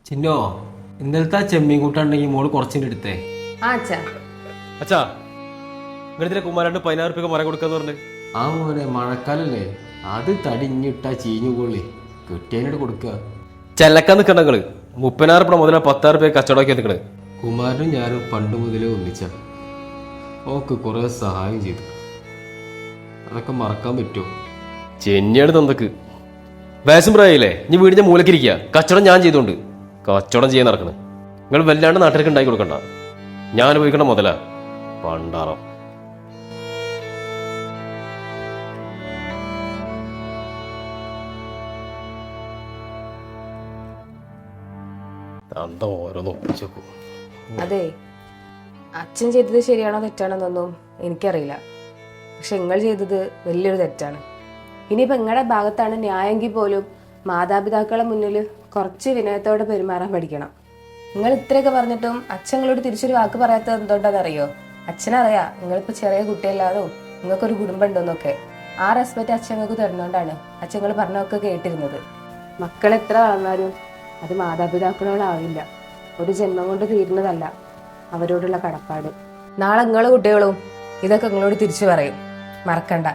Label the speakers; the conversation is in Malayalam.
Speaker 1: ചിന്നോ, ഇന്നലത്തെ ചെമ്മീൻ കൂട്ടാണ്ടെങ്കിൽ മോള് കുറച്ചിട്ട് എടുത്തേ.
Speaker 2: അച്ഛാ
Speaker 3: അച്ഛാ നിങ്ങളിതിലെ കുമാരണ്ട് 16 രൂപ മരം കൊടുക്കാന്ന് പറഞ്ഞു.
Speaker 1: ആ മോനെ, മഴക്കാലല്ലേ, അത് തടിഞ്ഞിട്ടാ ചീഞ്ഞു പോളി, കിട്ടിയതിനോട് കൊടുക്കുക.
Speaker 3: ചെല്ലക്കാൻ നിൽക്കണ്ട നിങ്ങള്. 36 രൂപ മുതലേ 16 രൂപ കച്ചവടമാക്കി നിൽക്കണ്.
Speaker 1: കുമാരനും ഞാനും പണ്ട് മുതലേ ഒന്നിച്ച ഓക്ക് കുറെ സഹായം ചെയ്തു. അതൊക്കെ മറക്കാൻ പറ്റുമോ?
Speaker 3: ചെന്നിയാണ് തന്തക്ക് വേഷം പ്രായില്ലേ. ഇനി വീടിന്റെ മൂലക്കിരിക്കുക. കച്ചവടം ഞാൻ ചെയ്തോണ്ട് കച്ചവടം ചെയ്യാൻ നടക്കണ്. നിങ്ങൾ വല്ലാണ്ട് നാട്ടിലേക്ക് ഉണ്ടാക്കി കൊടുക്കണ്ട. ഞാൻ ഉപയോഗിക്കണ മുതല പണ്ടാറം. തന്ത ഓരോന്ന് ഒപ്പിച്ചേക്കും.
Speaker 2: അതെ, അച്ഛൻ ചെയ്തത് ശരിയാണോ തെറ്റാണോന്നൊന്നും എനിക്കറിയില്ല. പക്ഷെ നിങ്ങൾ ചെയ്തത് വലിയൊരു തെറ്റാണ്. ഇനിയിപ്പോൾ നിങ്ങളുടെ ഭാഗത്താണ് ന്യായമെങ്കിൽ പോലും മാതാപിതാക്കളെ മുന്നിൽ കുറച്ച് വിനയത്തോടെ പെരുമാറാൻ പഠിക്കണം. നിങ്ങൾ ഇത്രയൊക്കെ പറഞ്ഞിട്ടും അച്ഛങ്ങളോട് തിരിച്ചൊരു വാക്ക് പറയാത്തത് എന്തുകൊണ്ടാണെന്നറിയോ? അച്ഛനറിയാം നിങ്ങളിപ്പോൾ ചെറിയ കുട്ടിയല്ലാതും നിങ്ങൾക്കൊരു കുടുംബം ഉണ്ടെന്നൊക്കെ. ആ റെസ്പെക്റ്റ് അച്ഛങ്ങൾക്ക് തരുന്നതുകൊണ്ടാണ് അച്ഛങ്ങൾ പറഞ്ഞൊക്കെ കേട്ടിരുന്നത്. മക്കൾ എത്ര വളർന്നാലും അത് മാതാപിതാക്കളോടാവില്ല. ഒരു ജന്മം കൊണ്ട് തീരുന്നതല്ല അവരോടുള്ള കടപ്പാട്. നാളെ നിങ്ങളും കുട്ടികളും ഇതൊക്കെ നിങ്ങളോട് തിരിച്ചു പറയും, മറക്കണ്ട.